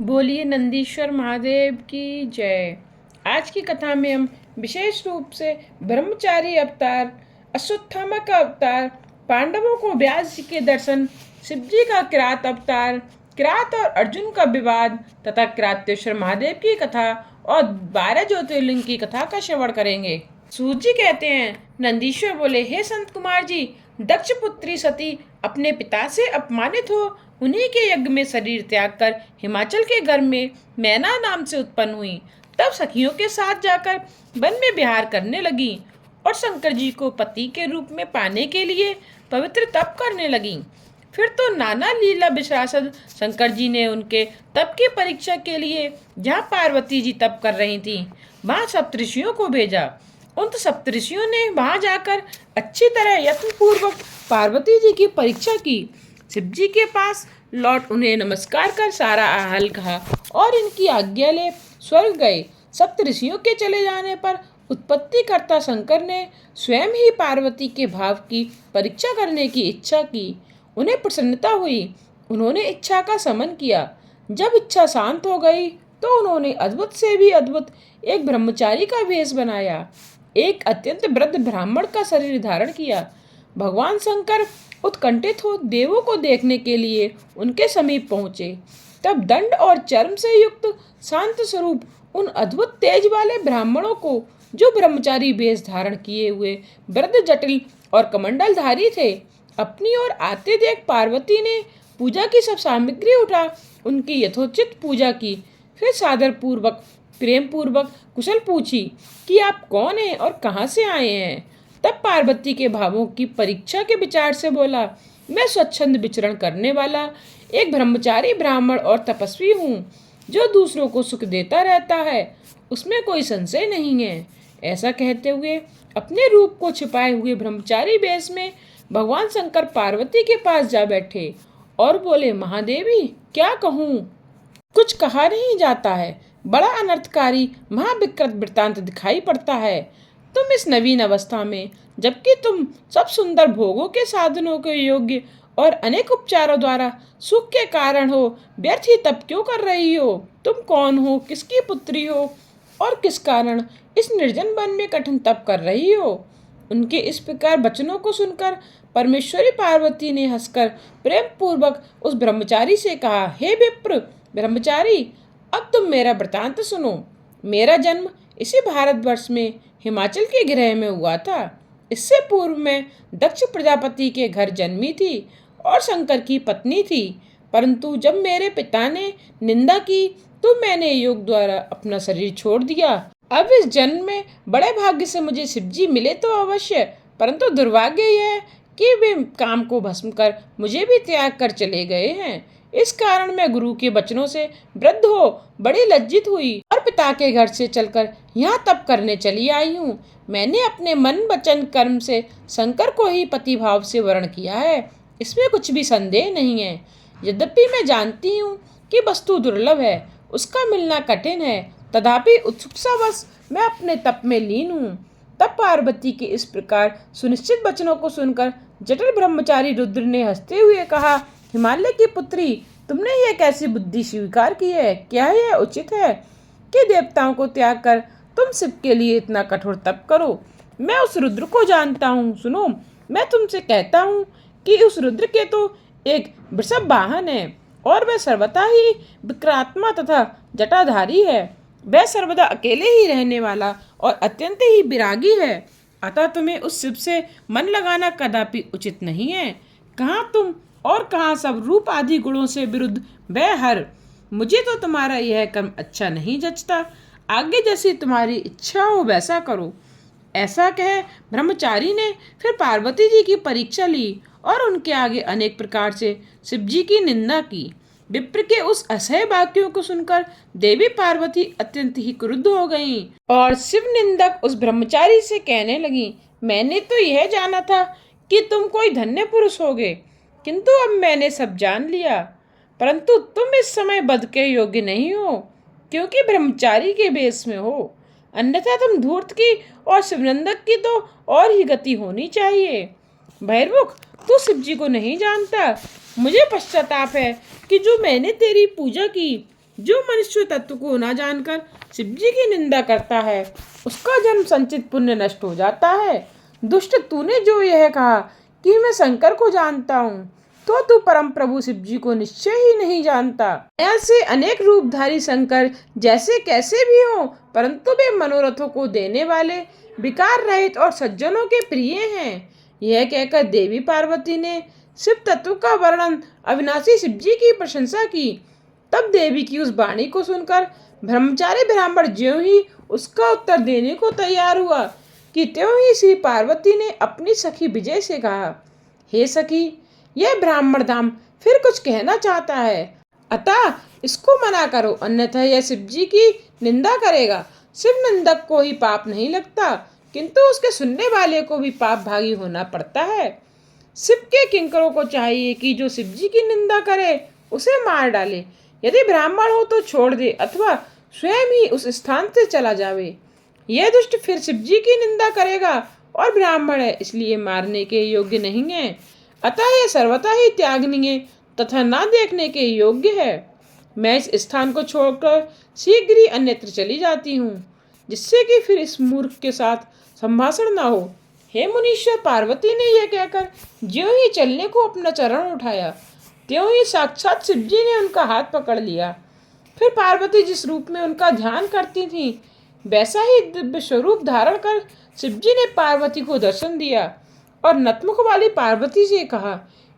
बोलिए नंदीश्वर महादेव की जय। आज की कथा में हम विशेष रूप से ब्रह्मचारी अवतार, अश्वत्थामा का अवतार, पांडवों को व्यास जी के दर्शन, शिव जी का किरात अवतार, किरात और अर्जुन का विवाद तथा किरातेश्वर महादेव की कथा और 12 ज्योतिर्लिंग की कथा का श्रवण करेंगे। सूत जी कहते हैं, नंदीश्वर बोले, हे संत कुमार जी, दक्ष पुत्री सती अपने पिता से अपमानित हो उन्हीं के यज्ञ में शरीर त्याग कर हिमाचल के घर में मैना नाम से उत्पन्न हुई। तब सखियों के साथ जाकर वन में विहार करने लगी और शंकर जी को पति के रूप में पाने के लिए पवित्र तप करने लगी। फिर तो नाना लीला विशारद शंकर जी ने उनके तप की परीक्षा के लिए जहाँ पार्वती जी तप कर रही थी वहाँ सप्तऋषियों को भेजा। उन सप्तऋषियों ने वहाँ जाकर अच्छी तरह यत्नपूर्वक पार्वती जी की परीक्षा की। शिव जी के पास लौट उन्हें नमस्कार कर सारा हाल कहा और इनकी आज्ञा ले स्वर्ग गए। सप्तऋषियों के चले जाने पर उत्पत्तिकर्ता शंकर ने स्वयं ही पार्वती के भाव की परीक्षा करने की इच्छा की। उन्हें प्रसन्नता हुई। उन्होंने इच्छा का समन किया। जब इच्छा शांत हो गई तो उन्होंने अद्भुत से भी अद्भुत एक ब्रह्मचारी का वेश बनाया, एक अत्यंत वृद्ध ब्राह्मण का शरीर धारण किया। भगवान शंकर उत्कंठित हो देवों को देखने के लिए उनके समीप पहुंचे। तब दंड और चर्म से युक्त शांत स्वरूप उन अद्भुत तेज वाले ब्राह्मणों को, जो ब्रह्मचारी वेश धारण किए हुए वृद्ध जटिल और कमंडलधारी थे, अपनी ओर आते देख पार्वती ने पूजा की सब सामग्री उठा उनकी यथोचित पूजा की। फिर सादर पूर्वक प्रेम पूर्वक कुशल पूछी कि आप कौन हैं और कहाँ से आए हैं। तब पार्वती के भावों की परीक्षा के विचार से बोला, मैं स्वच्छंद विचरण करने वाला एक ब्रह्मचारी ब्राह्मण और तपस्वी हूँ, जो दूसरों को सुख देता रहता है, उसमें कोई संशय नहीं है। ऐसा कहते हुए अपने रूप को छिपाए हुए ब्रह्मचारी वेश में भगवान शंकर पार्वती के पास जा बैठे और बोले, महादेवी, क्या कहूँ, कुछ कहा नहीं जाता है। बड़ा अनर्थकारी महाविकृत वृत्तांत दिखाई पड़ता है। तुम इस नवीन अवस्था में, जबकि तुम सब सुंदर भोगों के साधनों के योग्य और अनेक उपचारों द्वारा सुख के कारण हो, व्यर्थ ही तप क्यों कर रही हो? तुम कौन हो, किसकी पुत्री हो और किस कारण इस निर्जन वन में कठिन तप कर रही हो? उनके इस प्रकार वचनों को सुनकर परमेश्वरी पार्वती ने हंसकर प्रेम पूर्वक उस ब्रह्मचारी से कहा, हे विप्र ब्रह्मचारी, अब तुम मेरा वृतांत सुनो। मेरा जन्म इसी भारतवर्ष में हिमाचल के गृह में हुआ था। इससे पूर्व मैं दक्ष प्रजापति के घर जन्मी थी और शंकर की पत्नी थी, परंतु जब मेरे पिता ने निंदा की तो मैंने योग द्वारा अपना शरीर छोड़ दिया। अब इस जन्म में बड़े भाग्य से मुझे शिवजी मिले तो अवश्य, परंतु दुर्भाग्य यह है कि वे काम को भस्म कर मुझे भी त्याग कर चले गए हैं। इस कारण मैं गुरु के वचनों से वृद्ध हो बड़ी लज्जित हुई और पिता के घर से चलकर यहाँ तप करने चली आई हूँ। मैंने अपने मन वचन कर्म से शंकर को ही पति भाव से वर्ण किया है, इसमें कुछ भी संदेह नहीं है। यद्यपि मैं जानती हूँ कि वस्तु दुर्लभ है, उसका मिलना कठिन है, तथापि उत्सुकतावश मैं अपने तप में लीन हूँ। तब पार्वती के इस प्रकार सुनिश्चित वचनों को सुनकर जटिल ब्रह्मचारी रुद्र ने हंसते हुए कहा, हिमालय की पुत्री, तुमने यह कैसी बुद्धि स्वीकार की है? क्या यह उचित है कि देवताओं को त्याग कर तुम शिव के लिए इतना कठोर तप करो? मैं उस रुद्र को जानता हूँ। सुनो, मैं तुमसे कहता हूँ कि उस रुद्र के तो एक वृषभ वाहन है और वह सर्वथा ही विक्रात्मा तथा जटाधारी है। वह सर्वदा अकेले ही रहने वाला और अत्यंत ही विरागी है। अतः तुम्हें उस शिव से मन लगाना कदापि उचित नहीं है। कहाँ तुम और कहाँ सब रूप आदि गुणों से विरुद्ध वह हर। मुझे तो तुम्हारा यह कर्म अच्छा नहीं जचता। आगे जैसी तुम्हारी इच्छा हो वैसा करो। ऐसा कह ब्रह्मचारी ने फिर पार्वती जी की परीक्षा ली और उनके आगे अनेक प्रकार से शिव जी की निंदा की। विप्र के उस असह्य वाक्यों को सुनकर देवी पार्वती अत्यंत ही क्रुद्ध हो गईं और शिव निंदक उस ब्रह्मचारी से कहने लगी, मैंने तो यह जाना था कि तुम कोई धन्य पुरुष होगे, किंतु अब मैंने सब जान लिया। परंतु तुम इस समय वध के योग्य नहीं हो, क्योंकि ब्रह्मचारी के वेश में हो। अन्यथा तुम धूर्त की और शिवनंदक की तो और ही गति होनी चाहिए। भैरमुख, तू शिव जी को नहीं जानता। मुझे पश्चाताप है कि जो मैंने तेरी पूजा की जो मनुष्य तत्व को न जानकर शिव जी की निंदा करता है उसका जन्म संचित पुण्य नष्ट हो जाता है। दुष्ट, तूने जो यह कहा कि मैं शंकर को जानता हूँ, तो तू परम प्रभु शिव जी को निश्चय ही नहीं जानता। ऐसे अनेक रूपधारी शंकर जैसे कैसे भी हो, परंतु वे मनोरथों को देने वाले, विकार रहित और सज्जनों के प्रिय हैं। यह कहकर देवी पार्वती ने शिव तत्व का वर्णन अविनाशी शिव जी की प्रशंसा की। तब देवी की उस वाणी को सुनकर ब्रह्मचारी ब्राह्मण ज्यों ही उसका उत्तर देने को तैयार हुआ कि त्यों ही श्री पार्वती ने अपनी सखी विजय से कहा, हे सखी, यह ब्राह्मण धाम फिर कुछ कहना चाहता है, अतः इसको मना करो, अन्यथा यह शिव जी की निंदा करेगा। शिव निंदक को ही पाप नहीं लगता, किंतु उसके सुनने वाले को भी पाप भागी होना पड़ता है। शिव के किंकरों को चाहिए कि जो शिव जी की निंदा करे उसे मार डाले। यदि ब्राह्मण हो तो छोड़ दे अथवा स्वयं ही उस स्थान से चला जावे। यह दुष्ट फिर शिव जी की निंदा करेगा और ब्राह्मण है इसलिए मारने के योग्य नहीं है, अतः यह सर्वथा ही त्यागनीय तथा ना देखने के योग्य है। मैं इस स्थान को छोड़कर शीघ्र ही अन्यत्र चली जाती हूँ, जिससे कि फिर इस मूर्ख के साथ संभाषण न हो। हे मुनीश्वर, पार्वती ने यह कहकर ज्यों ही चलने को अपना चरण उठाया, त्यों ही साक्षात शिव जी ने उनका हाथ पकड़ लिया। फिर पार्वती जिस रूप में उनका ध्यान करती थी, वैसा ही दिव्य स्वरूप धारण कर शिव जी ने पार्वती को दर्शन दिया और नतमुख वाली पार्वती से कहा,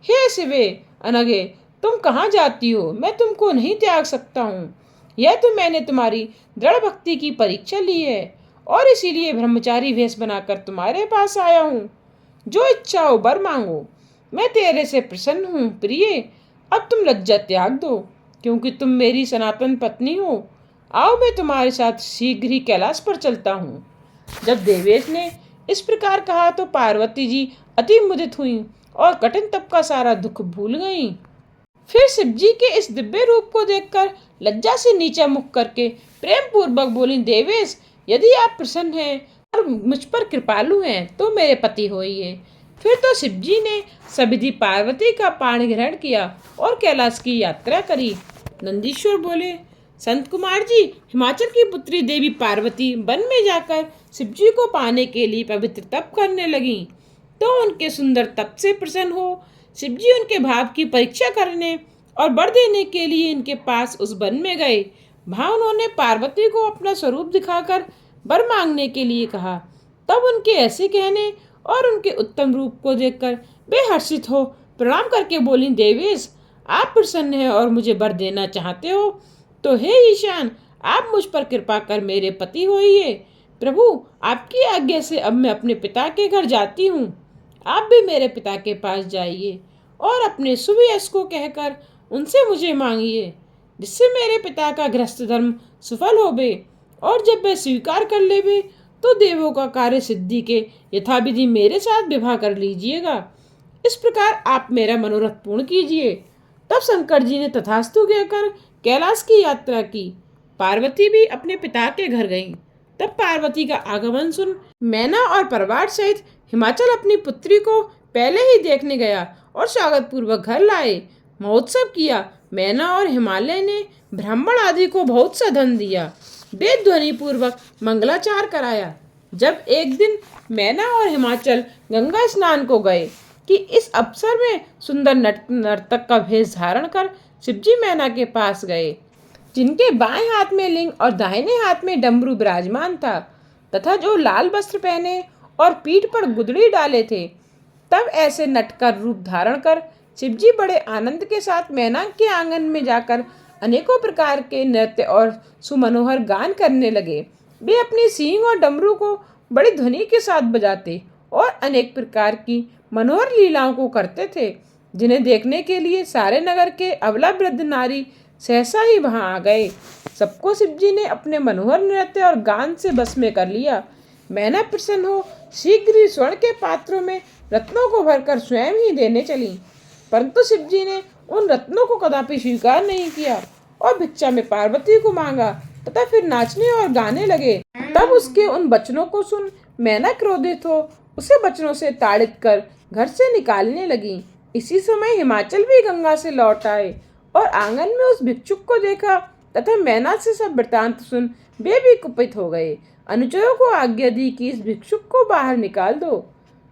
हे शिवे अनघे, तुम कहाँ जाती हो? मैं तुमको नहीं त्याग सकता हूँ। यह तो मैंने तुम्हारी दृढ़ भक्ति की परीक्षा ली है और इसीलिए ब्रह्मचारी वेश बनाकर तुम्हारे पास आया हूँ। जो इच्छा हो वर मांगो, मैं तेरे से प्रसन्न हूँ। प्रिय, अब तुम लज्जा त्याग दो, क्योंकि तुम मेरी सनातन पत्नी हो। आओ, मैं तुम्हारे साथ शीघ्र ही कैलाश पर चलता हूँ। जब देवेश ने इस प्रकार कहा तो पार्वती जी अति मुदित हुई और कठिन तप का सारा दुख भूल गईं। फिर शिव जी के इस दिव्य रूप को देखकर लज्जा से नीचा मुख करके प्रेम पूर्वक बोली, देवेश, यदि आप प्रसन्न हैं और मुझ पर कृपालु हैं तो मेरे पति होइए। फिर तो शिव जी ने सविधि पार्वती का पाणी ग्रहण किया और कैलाश की यात्रा करी। नंदीश्वर बोले, संत कुमार जी, हिमाचल की पुत्री देवी पार्वती वन में जाकर शिव जी को पाने के लिए पवित्र तप करने लगी। तो उनके सुंदर तप से प्रसन्न हो शिव जी उनके भाव की परीक्षा करने और वर देने के लिए इनके पास उस वन में गए। वहां उन्होंने पार्वती को अपना स्वरूप दिखाकर वर मांगने के लिए कहा। तब उनके ऐसे कहने और उनके उत्तम रूप को देखकर वे हर्षित हो प्रणाम करके बोली, देवेश, आप प्रसन्न हैं और मुझे वर देना चाहते हो, तो हे ईशान, आप मुझ पर कृपा कर मेरे पति होइए। प्रभु, आपकी आज्ञा से अब मैं अपने पिता के घर जाती हूँ। आप भी मेरे पिता के पास जाइए और अपने शुभ यश को कहकर उनसे मुझे मांगिए, जिससे मेरे पिता का गृहस्थ धर्म सफल होवे। और जब वे स्वीकार कर लेवे तो देवों का कार्य सिद्धि के यथाविधि मेरे साथ विवाह कर लीजिएगा। इस प्रकार आप मेरा मनोरथ पूर्ण कीजिए। तब शंकर जी ने तथास्तु कहकर कैलाश की यात्रा की। पार्वती भी अपने पिता के घर गईं। तब पार्वती का आगमन सुन मैना और परिवार सहित हिमाचल अपनी पुत्री को पहले ही देखने गया और स्वागत पूर्वक घर लाए। महोत्सव किया। मैना और हिमालय ने ब्राह्मण आदि को बहुत सा धन दिया। वेद ध्वनि पूर्वक मंगलाचार कराया। जब एक दिन मैना और हिमाचल गंगा स्नान को गए कि इस अवसर में सुंदर नर्तक का भेष धारण कर शिवजी मैना के पास गए, जिनके बाएं हाथ में लिंग और दाहिने हाथ में डमरू विराजमान था, तथा जो लाल वस्त्र पहने और पीठ पर गुदड़ी डाले थे। तब ऐसे नट का रूप धारण कर शिवजी बड़े आनंद के साथ मैना के आंगन में जाकर अनेकों प्रकार के नृत्य और सुमनोहर गान करने लगे। वे अपनी सींग और डमरू को बड़ी ध्वनि के साथ बजाते और अनेक प्रकार की मनोहर लीलाओं को करते थे, जिन्हें देखने के लिए सारे नगर के अबला वृद्ध नारी सहसा ही वहां आ गए। सबको शिवजी ने अपने मनोहर नृत्य और गान से बस में कर लिया। मैना प्रसन्न हो शीघ्र ही स्वर्ण के पात्रों में रत्नों को भरकर स्वयं ही देने चली, परंतु शिवजी ने उन रत्नों को कदापि स्वीकार नहीं किया और भिक्षा में पार्वती को मांगा तथा फिर नाचने और गाने लगे। तब उसके उन वचनों को सुन मैना क्रोधित हो उसे वचनों से ताड़ित कर घर से निकालने लगी। इसी समय हिमाचल भी गंगा से लौट आए और आंगन में उस भिक्षुक को देखा तथा मेना से सब वृतांत सुन वे भी कुपित हो गए। अनुचरों को आज्ञा दी कि इस भिक्षुक को बाहर निकाल दो,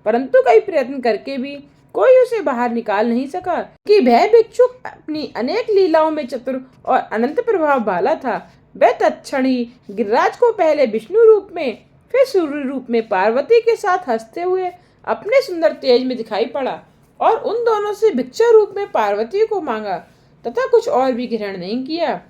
परंतु कई प्रयत्न करके भी कोई उसे बाहर निकाल नहीं सका कि वह भिक्षुक अपनी अनेक लीलाओं में चतुर और अनंत प्रभाव वाला था। वह तत्क्षण ही गिरिराज को पहले विष्णु रूप में फिर सूर्य रूप में पार्वती के साथ हंसते हुए अपने सुंदर तेज में दिखाई पड़ा और उन दोनों से भिक्षा रूप में पार्वती को मांगा तथा कुछ और भी ग्रहण नहीं किया।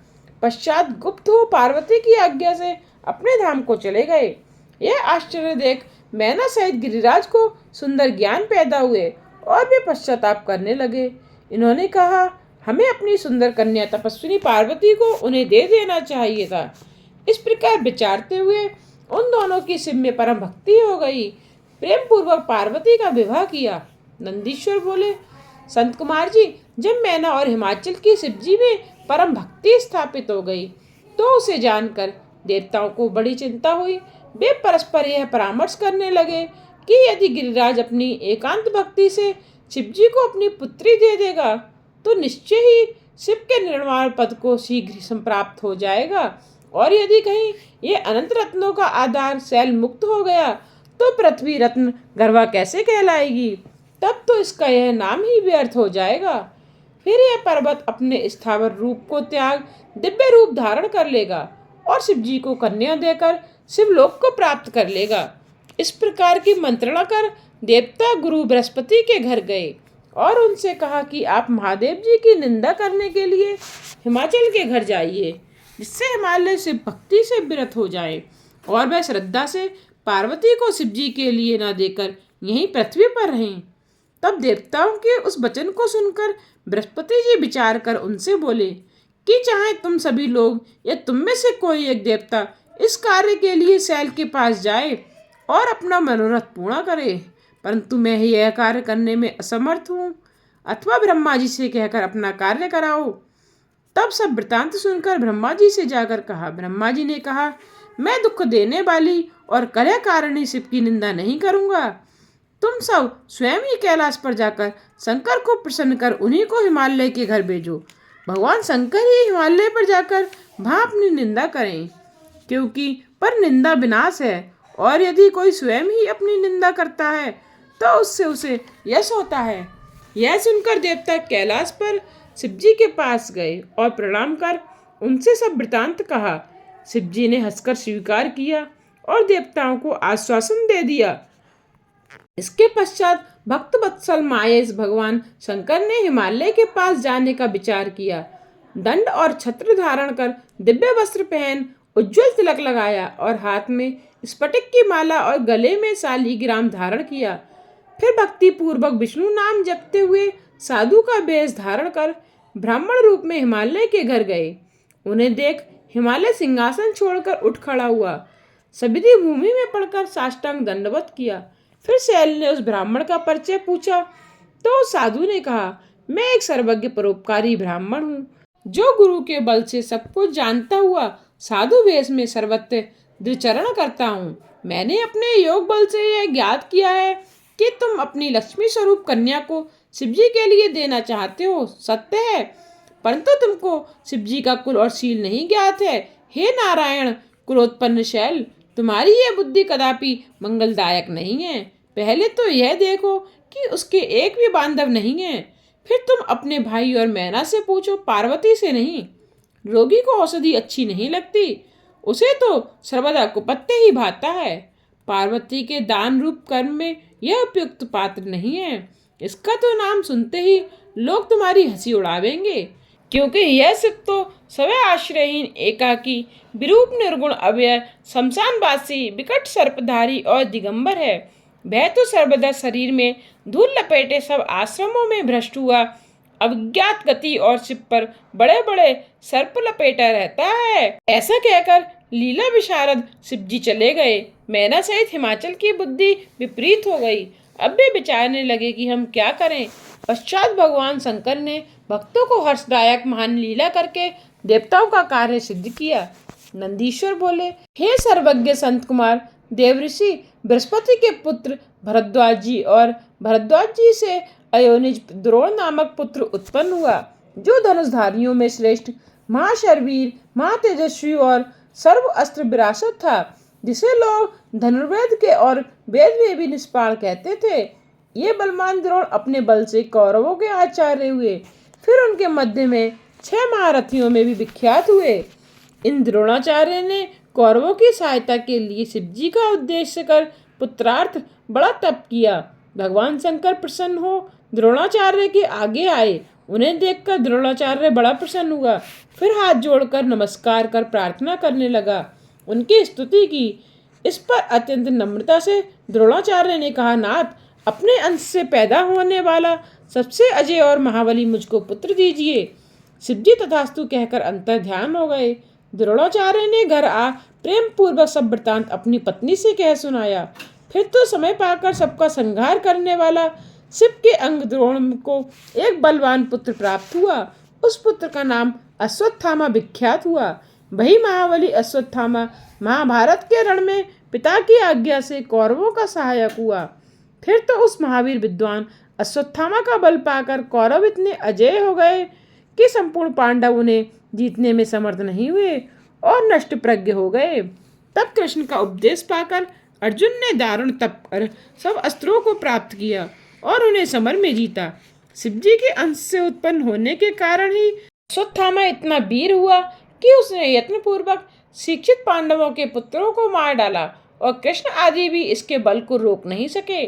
पश्चात गुप्त हो पार्वती की आज्ञा से अपने धाम को चले गए। यह आश्चर्य देख मैना सहित गिरिराज को सुंदर ज्ञान पैदा हुए और वे पश्चाताप करने लगे। इन्होंने कहा, हमें अपनी सुंदर कन्या तपस्विनी पार्वती को उन्हें दे देना चाहिए था। इस प्रकार विचारते हुए उन दोनों की शिव में परम भक्ति हो गई। प्रेम पूर्वक पार्वती का विवाह किया। नंदीश्वर बोले, संत कुमार जी, जब मैना और हिमाचल की शिव जी में परम भक्ति स्थापित हो गई तो उसे जानकर देवताओं को बड़ी चिंता हुई। वे परस्पर यह परामर्श करने लगे कि यदि गिरिराज अपनी एकांत भक्ति से शिव जी को अपनी पुत्री दे देगा तो निश्चय ही शिव के निर्वाण पद को शीघ्र संप्राप्त हो जाएगा, और यदि कहीं ये अनंत रत्नों का आधार शैल मुक्त हो गया तो पृथ्वी रत्न गर्भा कैसे कहलाएगी, तब तो इसका यह नाम ही व्यर्थ हो जाएगा। फिर यह पर्वत अपने स्थावर रूप को त्याग दिव्य रूप धारण कर लेगा और शिव जी को कन्या देकर शिवलोक को प्राप्त कर लेगा। इस प्रकार की मंत्रणा कर देवता गुरु बृहस्पति के घर गए और उनसे कहा कि आप महादेव जी की निंदा करने के लिए हिमाचल के घर जाइए, जिससे हिमालय शिव भक्ति से विरत हो जाए और वह श्रद्धा से पार्वती को शिव जी के लिए न देकर यहीं पृथ्वी पर रहें। तब देवताओं के उस वचन को सुनकर बृहस्पति जी विचार कर उनसे बोले कि चाहे तुम सभी लोग या तुम में से कोई एक देवता इस कार्य के लिए शैल के पास जाए और अपना मनोरथ पूर्ण करे, परंतु मैं यह कार्य करने में असमर्थ हूँ, अथवा ब्रह्मा जी से कहकर अपना कार्य कराओ। तब सब वृतांत सुनकर ब्रह्मा जी से जाकर कहा। ब्रह्मा जी ने कहा, मैं दुख देने वाली और कलह कारिणी शिव की निंदा नहीं करूँगा। तुम सब स्वयं ही कैलाश पर जाकर शंकर को प्रसन्न कर उन्हीं को हिमालय के घर भेजो। भगवान शंकर ही हिमालय पर जाकर वहाँ अपनी निंदा करें, क्योंकि पर निंदा विनाश है, और यदि कोई स्वयं ही अपनी निंदा करता है तो उससे उसे यश होता है। यह सुनकर देवता कैलाश पर शिव जी के पास गए और प्रणाम कर उनसे सब वृतांत कहा। शिव जी ने हंसकर स्वीकार किया और देवताओं को आश्वासन दे दिया। इसके पश्चात भक्त वत्सल माहेश भगवान शंकर ने हिमालय के पास जाने का विचार किया। दंड और छत्र धारण कर दिव्य वस्त्र पहन उज्ज्वल तिलक लगाया और हाथ में स्फटिक की माला और गले में शालिग्राम धारण किया। फिर भक्ति पूर्वक विष्णु नाम जपते हुए साधु का वेश धारण कर ब्राह्मण रूप में हिमालय के घर गए। उन्हें देख हिमालय सिंहासन छोड़कर उठ खड़ा हुआ, सविधि भूमि में पड़कर साष्टांग दंडवत किया। फिर शैल ने उस ब्राह्मण का परिचय पूछा तो साधु ने कहा, मैं एक सर्वज्ञ परोपकारी ब्राह्मण हूँ, जो गुरु के बल से सब कुछ जानता हुआ साधु वेश में सर्वत्र द्विचरण करता हूँ। मैंने अपने योग बल से यह ज्ञात किया है कि तुम अपनी लक्ष्मी स्वरूप कन्या को शिवजी के लिए देना चाहते हो, सत्य है, परंतु तुमको शिवजी का कुल और शील नहीं ज्ञात है। हे नारायण कुलोत्पन्न शैल, तुम्हारी यह बुद्धि कदापि मंगलदायक नहीं है। पहले तो यह देखो कि उसके एक भी बांधव नहीं है, फिर तुम अपने भाई और मैना से पूछो, पार्वती से नहीं। रोगी को औषधि अच्छी नहीं लगती, उसे तो सर्वदा कुपत्ते ही भाता है। पार्वती के दान रूप कर्म में यह उपयुक्त पात्र नहीं है। इसका तो नाम सुनते ही लोग तुम्हारी हंसी उड़ावेंगे, क्योंकि यह शिव तो स्वयं आश्रयहीन, एकाकी, विरूप, निर्गुण, अव्यय, शमशानवासी, विकट सर्पधारी और दिगंबर है। वह तो सर्वदा शरीर में धूल लपेटे सब आश्रमों में भ्रष्ट हुआ अज्ञात गति और शिव पर बड़े बड़े सर्प लपेटा रहता है। ऐसा कहकर लीला विशारद शिव जी चले गए। मैना सहित हिमाचल की बुद्धि विपरीत हो गई। अब वे विचारने लगे कि हम क्या करें। पश्चात भगवान शंकर ने भक्तों को हर्षदायक महान लीला करके देवताओं का कार्य सिद्ध किया। नंदीश्वर बोले, हे सर्वज्ञ संत कुमार, देवऋषि बृहस्पति के पुत्र भरद्वाज जी और भरद्वाज जी से अयोनिज द्रोण नामक पुत्र उत्पन्न हुआ, जो धनुषधारियों में श्रेष्ठ महाशरवीर, महातेजस्वी और सर्व अस्त्र विरासत था, जिसे लोग धनुर्वेद के और वेद में भी निष्पाण कहते थे। ये बलवान द्रोण अपने बल से कौरवों के आचार्य हुए, फिर उनके मध्य में 6 महारथियों में भी विख्यात हुए। इन द्रोणाचार्य ने कौरवों की सहायता के लिए शिवजी का उद्देश्य कर पुत्रार्थ बड़ा तप किया। भगवान शंकर प्रसन्न हो द्रोणाचार्य के आगे आए। उन्हें देखकर द्रोणाचार्य बड़ा प्रसन्न हुआ, फिर हाथ जोड़कर नमस्कार कर प्रार्थना करने लगा, उनकी स्तुति की। इस पर अत्यंत नम्रता से द्रोणाचार्य ने कहा, नाथ, अपने अंश से पैदा होने वाला सबसे अजय और महाबली मुझको पुत्र दीजिए। शिवजी तथास्तु कहकर अंतर ध्यान हो गए। द्रोणाचार्य ने घर आ प्रेम पूर्वक सब वृतांत अपनी पत्नी से कह सुनाया। फिर तो समय पाकर सबका संहार करने वाला शिव के अंग द्रोण को एक बलवान पुत्र प्राप्त हुआ। उस पुत्र का नाम अश्वत्थामा विख्यात हुआ। वही महाबली अश्वत्थामा महाभारत के रण में पिता की आज्ञा से कौरवों का सहायक हुआ। फिर तो उस महावीर विद्वान अश्वत्थामा का बल पाकर कौरव इतने अजय हो गए कि संपूर्ण पांडव उन्हें जीतने में समर्थ नहीं हुए और नष्ट प्रज्ञ हो गए। तब कृष्ण का उपदेश पाकर अर्जुन ने दारुण तप कर सब अस्त्रों को प्राप्त किया और उन्हें समर में जीता। शिवजी के अंश से उत्पन्न होने के कारण ही अश्वत्थामा इतना वीर हुआ कि उसने यत्नपूर्वक शिक्षित पांडवों के पुत्रों को मार डाला और कृष्ण आदि भी इसके बल को रोक नहीं सके।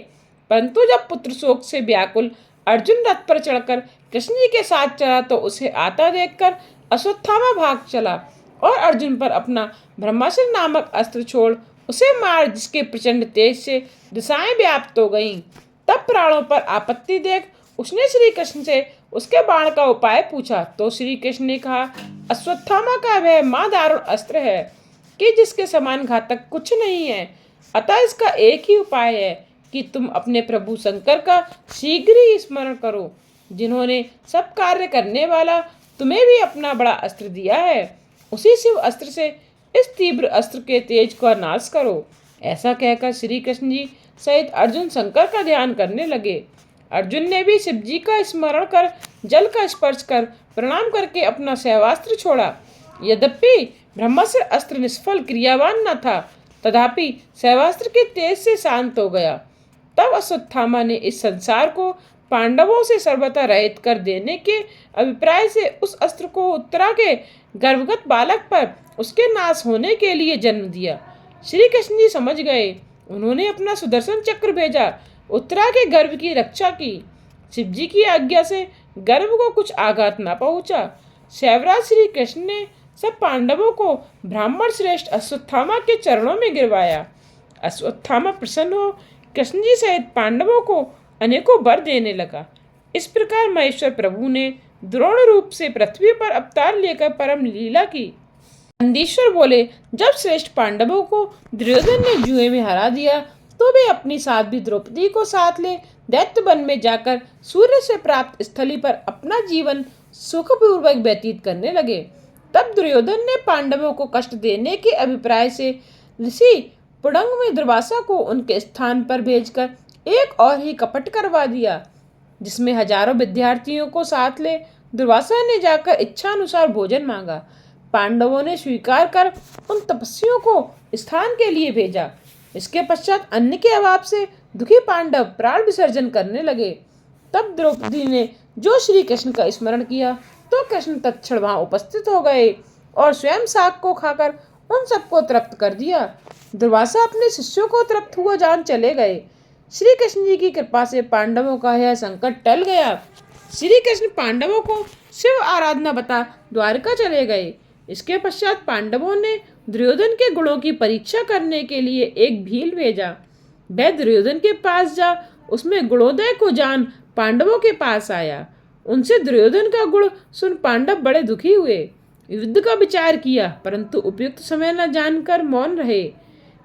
परंतु जब पुत्र शोक से व्याकुल अर्जुन रथ पर चढ़कर कृष्ण जी के साथ चला तो उसे आता देखकर अश्वत्थामा भाग चला और अर्जुन पर अपना ब्रह्मास्त्र नामक अस्त्र छोड़ उसे मार, जिसके प्रचंड तेज से दिशाएं व्याप्त हो गईं। तब प्राणों पर आपत्ति देख उसने श्री कृष्ण से उसके बाण का उपाय पूछा तो श्री कृष्ण ने कहा, अश्वत्थामा का वह मां दारुण अस्त्र है कि जिसके समान घातक कुछ नहीं है। अतः इसका एक ही उपाय है कि तुम अपने प्रभु शंकर का शीघ्र ही स्मरण करो, जिन्होंने सब कार्य करने वाला तुम्हें भी अपना बड़ा अस्त्र दिया है। उसी शिव अस्त्र से इस तीव्र अस्त्र के तेज का नाश करो। ऐसा कहकर श्री कृष्ण जी सहित अर्जुन शंकर का ध्यान करने लगे। अर्जुन ने भी शिव जी का स्मरण कर जल का स्पर्श कर प्रणाम करके अपना शैवास्त्र छोड़ा। यद्यपि ब्रह्मास्त्र अस्त्र निष्फल क्रियावान न था, तथापि शैवास्त्र के तेज से शांत हो गया। तब अश्वत्थामा ने इस संसार को पांडवों से सर्वथा रहित कर देने के अभिप्राय से उस अस्त्र को उत्तरा के गर्भगत बालक पर उसके नाश होने के लिए जन्म दिया। श्री कृष्ण जी समझ गए। उन्होंने अपना सुदर्शन चक्र भेजा, उत्तरा के गर्भ की रक्षा की। शिव जी की आज्ञा से गर्भ को कुछ आघात न पहुंचा। शैवराज श्री कृष्ण ने सब पांडवों को ब्राह्मण श्रेष्ठ अश्वत्थामा के चरणों में गिरवाया। अश्वत्थामा प्रसन्न हो कृष्ण जी सहित पांडवों को अनेकों वर देने लगा। इस प्रकार महेश्वर प्रभु ने द्रोण रूप से पृथ्वी पर अवतार लेकर परम लीला की। नंदीश्वर बोले, जब श्रेष्ठ पांडवों को दुर्योधन ने जुए में हरा दिया तो वे अपनी साध्वी द्रौपदी को साथ ले दैत्य वन में जाकर सूर्य से प्राप्त स्थली पर अपना जीवन सुखपूर्वक व्यतीत करने लगे। तब दुर्योधन ने पांडवों को कष्ट देने के अभिप्राय से ऋषि पुडंग में दुर्वासा को उनके स्थान पर भेजकर एक और ही कपट करवा दिया, जिसमें हजारों विद्यार्थियों को साथ ले दुर्वासा ने जाकर इच्छानुसार भोजन मांगा। पांडवों ने स्वीकार कर उन तपस्वियों को स्थान के लिए भेजा। इसके पश्चात अन्न के अभाव से दुखी पांडव प्राण विसर्जन करने लगे। तब द्रौपदी ने जो श्री कृष्ण का स्मरण किया तो कृष्ण तत्क्षण वहां उपस्थित हो गए और स्वयं शाक को खाकर उन सबको तृप्त कर दिया। दुर्वासा अपने शिष्यों को तृप्त हुआ जान चले गए। श्री कृष्ण जी की कृपा से पांडवों का यह संकट टल गया। श्री कृष्ण पांडवों को शिव आराधना बता द्वारका चले गए। इसके पश्चात पांडवों ने दुर्योधन के गुणों की परीक्षा करने के लिए एक भील भेजा। वह दुर्योधन के पास जा उसमें गुणोदय को जान पांडवों के पास आया। उनसे दुर्योधन का गुण सुन पांडव बड़े दुखी हुए। युद्ध का विचार किया, परंतु उपयुक्त समय न जानकर मौन रहे।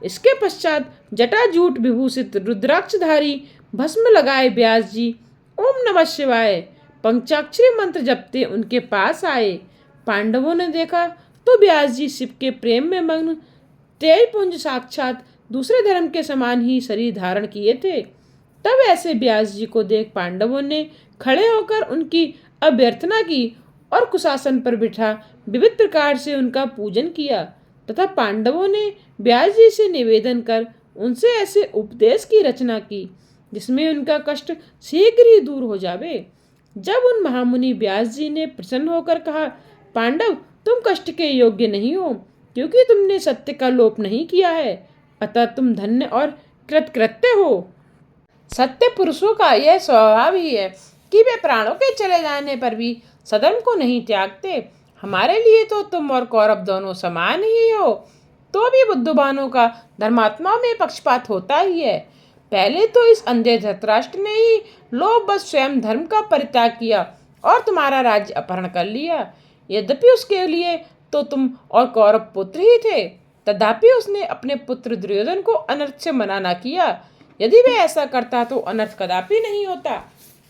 इसके पश्चात जटाजूट विभूषित रुद्राक्षधारी भस्म लगाए व्यास जी ओम नमः शिवाय पंचाक्षरी मंत्र जपते उनके पास आए। पांडवों ने देखा तो व्यास जी शिव के प्रेम में मग्न तेजपुंज साक्षात दूसरे धर्म के समान ही शरीर धारण किए थे। तब ऐसे व्यास जी को देख पांडवों ने खड़े होकर उनकी अभ्यर्थना की और कुशासन पर बिठा विविध प्रकार से उनका पूजन किया तथा पांडवों ने व्यास जी से निवेदन कर उनसे ऐसे उपदेश की रचना की जिसमें उनका कष्ट शीघ्र ही दूर हो जावे। जब उन महामुनि व्यास जी ने प्रसन्न होकर कहा, पांडव तुम कष्ट के योग्य नहीं हो, क्योंकि तुमने सत्य का लोप नहीं किया है, अतः तुम धन्य और कृतकृत्य हो। सत्य पुरुषों का यह स्वभाव ही है कि वे प्राणों के चले जाने पर भी सधर्म को नहीं त्यागते। हमारे लिए तो तुम और कौरव दोनों समान ही हो, तो भी बुद्धवानों का धर्मात्मा में पक्षपात होता ही है। पहले तो इस अंधे धृतराष्ट्र ने ही लोभवश स्वयं धर्म का परित्याग किया और तुम्हारा राज्य अपहरण कर लिया। यद्यपि उसके लिए तो तुम और कौरव पुत्र ही थे, तथापि उसने अपने पुत्र दुर्योधन को अनर्थ से मना न किया। यदि वह ऐसा करता तो अनर्थ कदापि नहीं होता।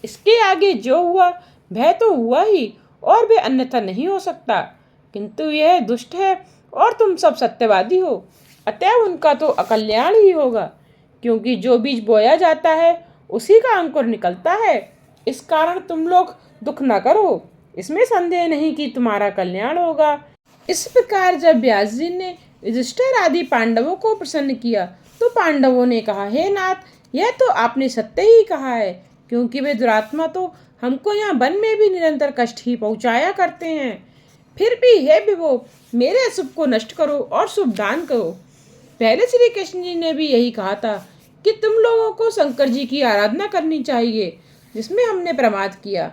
इसके आगे जो हुआ वह तो हुआ ही और वह अन्यथा नहीं हो सकता, किंतु यह दुष्ट है और तुम सब सत्यवादी हो, अतएव उनका तो अकल्याण ही होगा, क्योंकि जो बीज बोया जाता है उसी का अंकुर निकलता है। इस कारण तुम लोग दुख न करो, इसमें संदेह नहीं कि तुम्हारा कल्याण होगा। इस प्रकार जब व्यास जी ने युधिष्ठिर आदि पांडवों को प्रसन्न किया तो पांडवों ने कहा, हे नाथ, यह तो आपने सत्य ही कहा है, क्योंकि वे दुरात्मा तो हमको यहाँ वन में भी निरंतर कष्ट ही पहुँचाया करते हैं। फिर भी हे विभो, मेरे अशुभ को नष्ट करो और शुभ दान करो। पहले श्री कृष्ण जी ने भी यही कहा था कि तुम लोगों को शंकर जी की आराधना करनी चाहिए, जिसमें हमने प्रमाद किया।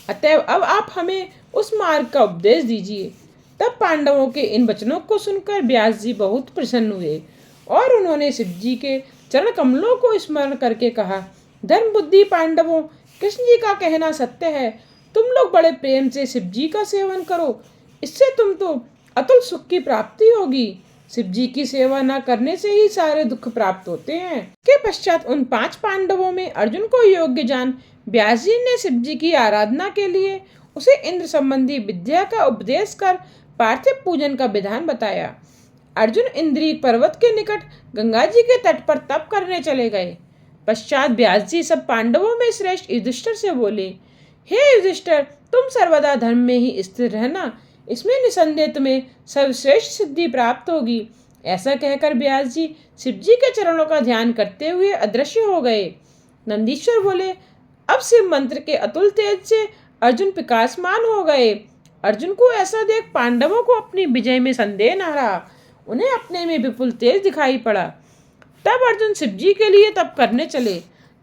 अतएव अब आप हमें उस मार्ग का उपदेश दीजिए। तब पांडवों के इन वचनों को सुनकर व्यास जी बहुत प्रसन्न हुए और उन्होंने शिव जी के चरण कमलों को स्मरण करके कहा, धर्म बुद्धि पांडवों, कृष्ण जी का कहना सत्य है। तुम लोग बड़े प्रेम से शिव जी का सेवन करो, इससे तुम तो अतुल सुख की प्राप्ति होगी। शिव जी की सेवा न करने से ही सारे दुख प्राप्त होते हैं। के पश्चात उन 5 पांडवों में अर्जुन को योग्य जान व्यास जी ने शिव जी की आराधना के लिए उसे इंद्र संबंधी विद्या का उपदेश कर पार्थिव पूजन का विधान बताया। अर्जुन इंद्रिय पर्वत के निकट गंगा जी के तट पर तप करने चले गए। पश्चात व्यास जी सब पांडवों में श्रेष्ठ युधिष्ठिर से बोले, हे युधिष्ठिर, तुम सर्वदा धर्म में ही स्थिर रहना, इसमें निसंदेह तुम्हें सर्वश्रेष्ठ सिद्धि प्राप्त होगी। ऐसा कहकर व्यास जी शिव जी के चरणों का ध्यान करते हुए अदृश्य हो गए। नंदीश्वर बोले, अब शिव मंत्र के अतुल तेज से अर्जुन प्रकाशमान हो गए। अर्जुन को ऐसा देख पांडवों को अपनी विजय में संदेह न रहा, उन्हें अपने में विपुल तेज दिखाई पड़ा। तब अर्जुन शिव जी के लिए तप करने चले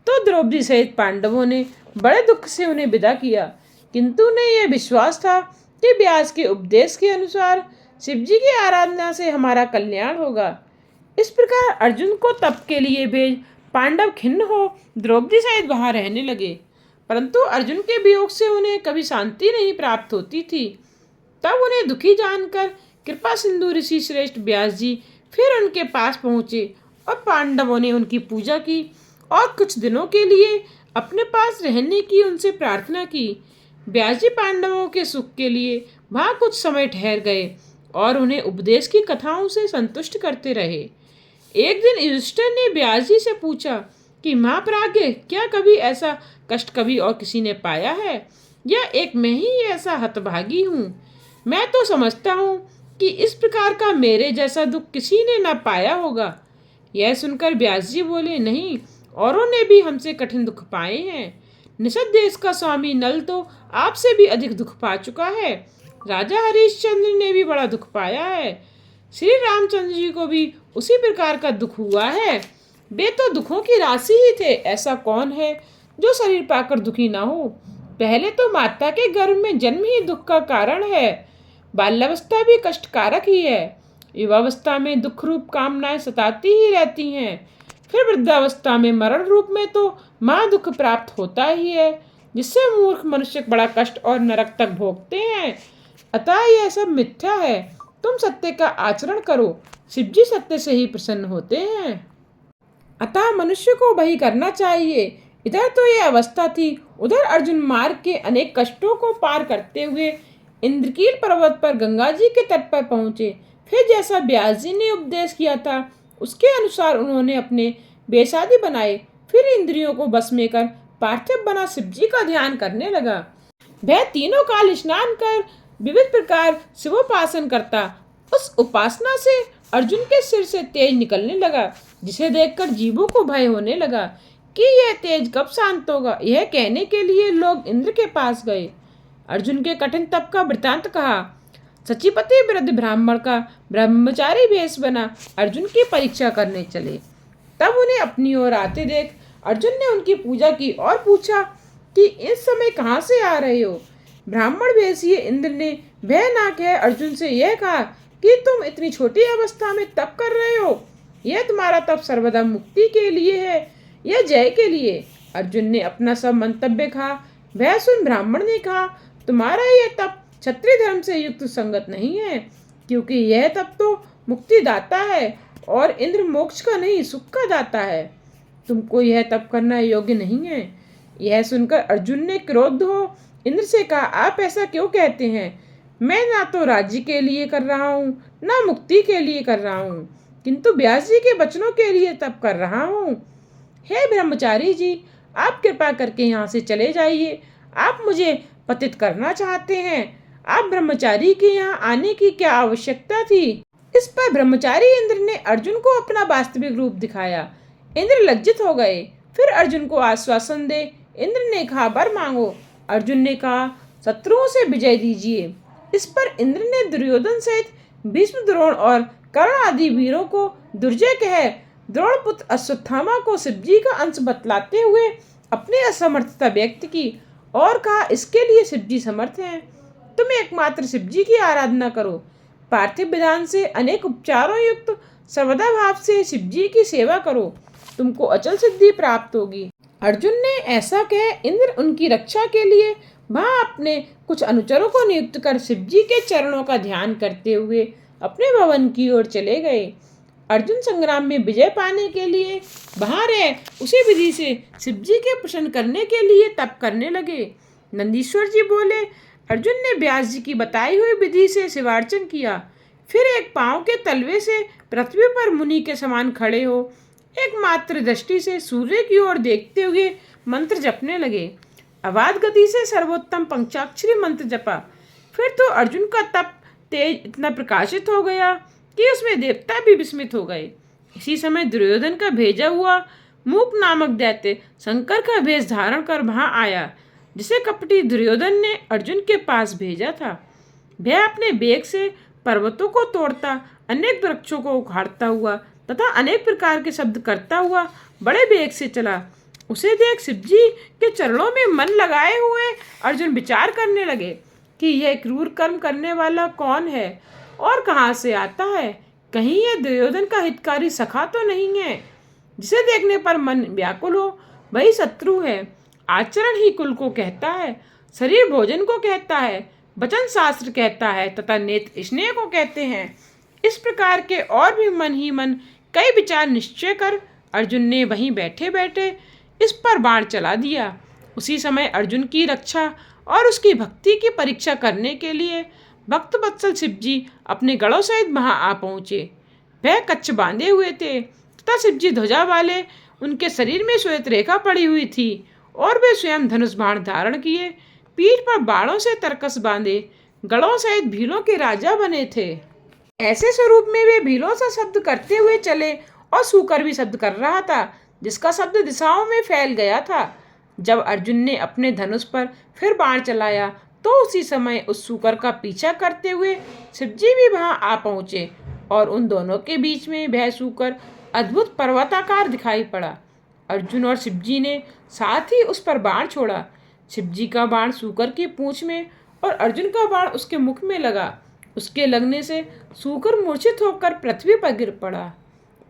तो द्रौपदी सहित पांडवों ने बड़े दुख से उन्हें विदा किया, किंतु उन्हें यह विश्वास था कि व्यास के उपदेश के अनुसार शिव जी की आराधना से हमारा कल्याण होगा। इस प्रकार अर्जुन को तप के लिए भेज पांडव खिन्न हो द्रौपदी सहित वहां रहने लगे, परंतु अर्जुन के वियोग से उन्हें कभी शांति नहीं प्राप्त होती थी। तब उन्हें दुखी जानकर कृपा सिंधु ऋषि श्रेष्ठ व्यास जी फिर उनके पास पहुँचे और पांडवों ने उनकी पूजा की और कुछ दिनों के लिए अपने पास रहने की उनसे प्रार्थना की। व्यास जी पांडवों के सुख के लिए वहाँ कुछ समय ठहर गए और उन्हें उपदेश की कथाओं से संतुष्ट करते रहे। एक दिन युधिष्ठिर ने व्यास जी से पूछा कि महाप्राज्ञ, क्या कभी ऐसा कष्ट कभी और किसी ने पाया है, या एक मैं ही ऐसा हतभागी हूँ? मैं तो समझता हूँ कि इस प्रकार का मेरे जैसा दुख किसी ने न पाया होगा। यह सुनकर व्यास जी बोले, नहीं, औरों ने भी हमसे कठिन दुख पाए हैं। निषद देश का स्वामी नल तो आपसे भी अधिक दुख पा चुका है। राजा हरिश्चंद्र ने भी बड़ा दुख पाया है। श्री रामचंद्र जी को भी उसी प्रकार का दुख हुआ है। वे तो दुखों की राशि ही थे, ऐसा कौन है जो शरीर पाकर दुखी ना हो। पहले तो माता के गर्भ में जन्म ही दुख का कारण है। बाल्यावस्था भी कष्टकारक ही है। युवावस्था में दुख रूप कामनाएं सताती ही रहती हैं। फिर वृद्धावस्था में मरण रूप में तो माँ दुख प्राप्त होता ही है, जिससे मूर्ख मनुष्य बड़ा कष्ट और नरक तक भोगते हैं। अतः यह सब मिथ्या है। तुम सत्य का आचरण करो, शिव जी सत्य से ही प्रसन्न होते हैं। अतः मनुष्य को वही करना चाहिए। इधर तो ये अवस्था थी, उधर अर्जुन मार्ग के अनेक कष्टों को पार करते हुए इंद्रकील पर्वत पर गंगा जी के तट पर पहुँचे। फिर जैसा व्यास जी ने उपदेश किया था उसके अनुसार उन्होंने अपने वेश बनाए। फिर इंद्रियों को बस में कर पार्थिव बना शिव जी का ध्यान करने लगा। वह तीनों काल स्नान कर विविध प्रकार शिवोपासन करता। उस उपासना से अर्जुन के सिर से तेज निकलने लगा, जिसे देखकर जीवों को भय होने लगा कि यह तेज कब शांत होगा। यह कहने के लिए लोग इंद्र के पास गए, अर्जुन के कठिन तप का वृतांत कहा। सचिपति वृद्ध ब्राह्मण का ब्रह्मचारी वेश बना अर्जुन की परीक्षा करने चले। तब उन्हें अपनी ओर आते देख अर्जुन ने उनकी पूजा की और पूछा कि इस समय कहाँ से आ रहे हो। ब्राह्मण वेशीय इंद्र ने वह ना कह अर्जुन से यह कहा कि तुम इतनी छोटी अवस्था में तप कर रहे हो। यह तुम्हारा तप सर्वदा मुक्ति के लिए है या जय के लिए। अर्जुन ने अपना सब मंतव्य कहा। वह सुन ब्राह्मण ने कहा, तुम्हारा यह तप क्षत्रिय धर्म से युक्त संगत नहीं है, क्योंकि यह तप तो मुक्ति दाता है और इंद्र मोक्ष का नहीं सुख का दाता है। तुमको यह तप करना योग्य नहीं है। यह सुनकर अर्जुन ने क्रोध हो इंद्र से कहा, आप ऐसा क्यों कहते हैं? मैं ना तो राज्य के लिए कर रहा हूँ ना मुक्ति के लिए कर रहा हूँ, किंतु व्यास जी के वचनों के लिए तप कर रहा हूँ। हे ब्रह्मचारी जी, आप कृपा करके यहाँ से चले जाइए। आप मुझे पतित करना चाहते हैं। आप ब्रह्मचारी के यहाँ आने की क्या आवश्यकता थी? इस पर ब्रह्मचारी इंद्र ने अर्जुन को अपना वास्तविक रूप दिखाया। इंद्र लज्जित हो गए। फिर अर्जुन को आश्वासन दे इंद्र ने कहा, वर मांगो। अर्जुन ने कहा, शत्रुओं से विजय दीजिए। इस पर इंद्र ने दुर्योधन सहित भीष्म, द्रोण और कर्ण आदि वीरों को दुर्जय कह द्रोण पुत्र अश्वत्थामा को शिवजी का अंश बतलाते हुए अपनी असमर्थता व्यक्त की और कहा, इसके लिए शिवजी समर्थ हैं। तुम एकमात्र शिवजी की आराधना करो। पार्थिव विधान से अनेक उपचारों युक्त सर्वदा भाव से शिवजी की सेवा करो, तुमको अचल सिद्धि प्राप्त होगी। अर्जुन ने ऐसा कह इंद्र उनकी रक्षा के लिए वहां अपने कुछ अनुचरों को नियुक्त कर शिवजी के चरणों का ध्यान करते हुए अपने भवन की ओर चले गए। अर्जुन संग्राम में विजय पाने के लिए वहां रह उसी विधि से शिवजी के प्रसन्न करने के लिए तप करने लगे। नंदीश्वर जी बोले, अर्जुन ने व्यास जी की बताई हुई विधि से शिवार्चन किया। फिर एक पांव के तलवे से पृथ्वी पर मुनि के समान खड़े हो एकमात्र दृष्टि से सूर्य की ओर देखते हुए मंत्र जपने लगे। अबाध गति से सर्वोत्तम पंचाक्षरी मंत्र जपा। फिर तो अर्जुन का तप तेज इतना प्रकाशित हो गया कि उसमें देवता भी विस्मित हो गए। इसी समय दुर्योधन का भेजा हुआ मूक नामक दैत्य शंकर का वेश धारण कर वहां आया, जिसे कपटी दुर्योधन ने अर्जुन के पास भेजा था। वह अपने वेग से पर्वतों को तोड़ता, अनेक वृक्षों को उखाड़ता हुआ तथा अनेक प्रकार के शब्द करता हुआ बड़े वेग से चला। उसे देख शिवजी के चरणों में मन लगाए हुए अर्जुन विचार करने लगे कि यह क्रूर कर्म करने वाला कौन है और कहाँ से आता है। कहीं यह दुर्योधन का हितकारी सखा तो नहीं है, जिसे देखने पर मन व्याकुल हो। वही शत्रु है। आचरण ही कुल को कहता है, शरीर भोजन को कहता है, वचन शास्त्र कहता है तथा नेत्र स्नेह को कहते हैं। इस प्रकार के और भी मन ही मन कई विचार निश्चय कर अर्जुन ने वहीं बैठे बैठे इस पर बाण चला दिया। उसी समय अर्जुन की रक्षा और उसकी भक्ति की परीक्षा करने के लिए भक्त वत्सल शिवजी अपने गढ़ों सहित वहां आ पहुँचे। वह कच्छ बांधे हुए थे तथा शिवजी ध्वजा वाले, उनके शरीर में श्वेत रेखा पड़ी हुई थी और वे स्वयं धनुष बाण धारण किए, पीठ पर बाणों से तरकस बांधे, गढ़ों सहित भीलों के राजा बने थे। ऐसे स्वरूप में वे भीलों सा शब्द करते हुए चले और सूकर भी शब्द कर रहा था, जिसका शब्द दिशाओं में फैल गया था। जब अर्जुन ने अपने धनुष पर फिर बाण चलाया तो उसी समय उस सूकर का पीछा करते हुए शिवजी भी वहां आ पहुंचे और उन दोनों के बीच में वह सूकर अद्भुत पर्वताकार दिखाई पड़ा। अर्जुन और शिवजी ने साथ ही उस पर बाण छोड़ा। शिवजी का बाण सूकर की पूंछ में और अर्जुन का बाण उसके मुख में लगा। उसके लगने से सूकर मूर्छित होकर पृथ्वी पर गिर पड़ा।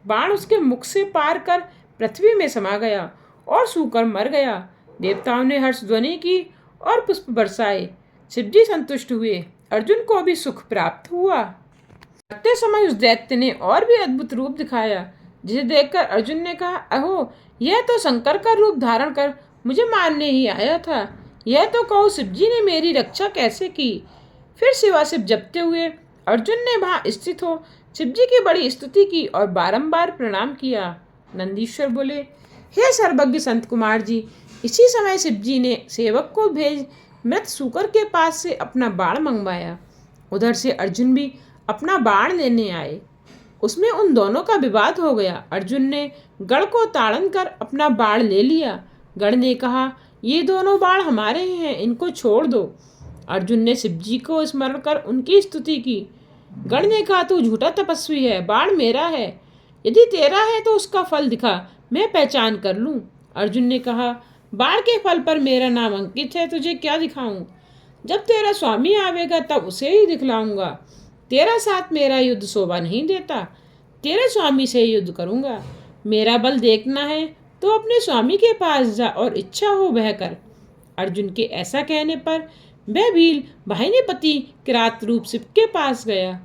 बाण उसके मुख से पार कर पृथ्वी में समा गया और सूकर मर गया। देवताओं ने हर्ष ध्वनि की और पुष्प बरसाए। शिवजी संतुष्ट हुए। अर्जुन को भी सुख प्राप्त हुआ। मरते समय उस दैत्य ने और भी अद्भुत रूप दिखाया, जिसे देखकर अर्जुन ने कहा, अहो, यह तो शंकर का रूप धारण कर मुझे मारने ही आया था। यह तो कहो शिवजी ने मेरी रक्षा कैसे की। फिर शिवाशिव जपते हुए अर्जुन ने वहां स्थित हो शिवजी की बड़ी स्तुति की और बारंबार प्रणाम किया। नंदीश्वर बोले, हे सर्वज्ञ संत कुमार जी, इसी समय शिवजी ने सेवक को भेज मृत सूकर के पास से अपना बाण मंगवाया। उधर से अर्जुन भी अपना बाण लेने आए। उसमें उन दोनों का विवाद हो गया। अर्जुन ने गण को ताड़न कर अपना बाण ले लिया। गण ने कहा, ये दोनों बाण हमारे ही हैं, इनको छोड़ दो। अर्जुन ने शिव जी को स्मरण कर उनकी स्तुति की। गण ने कहा, तू झूठा तपस्वी है, बाण मेरा है। यदि तेरा है तो उसका फल दिखा, मैं पहचान कर लूं। अर्जुन ने कहा, बाण के फल पर मेरा नाम अंकित है, तुझे क्या दिखाऊं? जब तेरा स्वामी आवेगा तब उसे ही दिखलाऊंगा। तेरा साथ मेरा युद्ध शोभा नहीं देता, तेरे स्वामी से युद्ध करूंगा। मेरा बल देखना है तो अपने स्वामी के पास जा और इच्छा हो वह कर। अर्जुन के ऐसा कहने पर वह भील वाहिनीपति किरात रूप शिव के पास गया।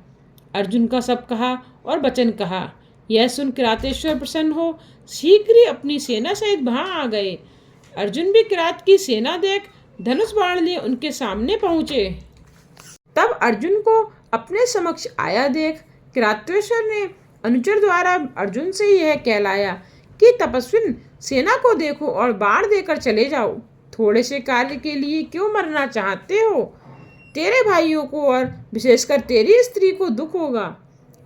अर्जुन का सब कहा और वचन कहा। यह सुन किरातेश्वर प्रसन्न हो शीघ्र ही अपनी सेना सहित वहां आ गए। अर्जुन भी किरात की सेना देख धनुष बाण लिए उनके सामने पहुंचे। तब अर्जुन को अपने समक्ष आया देख किरातेश्वर ने अनुचर द्वारा अर्जुन से यह कहलाया कि तपस्विन, सेना को देखो और बाण देकर चले जाओ। थोड़े से कार्य के लिए क्यों मरना चाहते हो? तेरे भाइयों को और विशेषकर तेरी स्त्री को दुख होगा।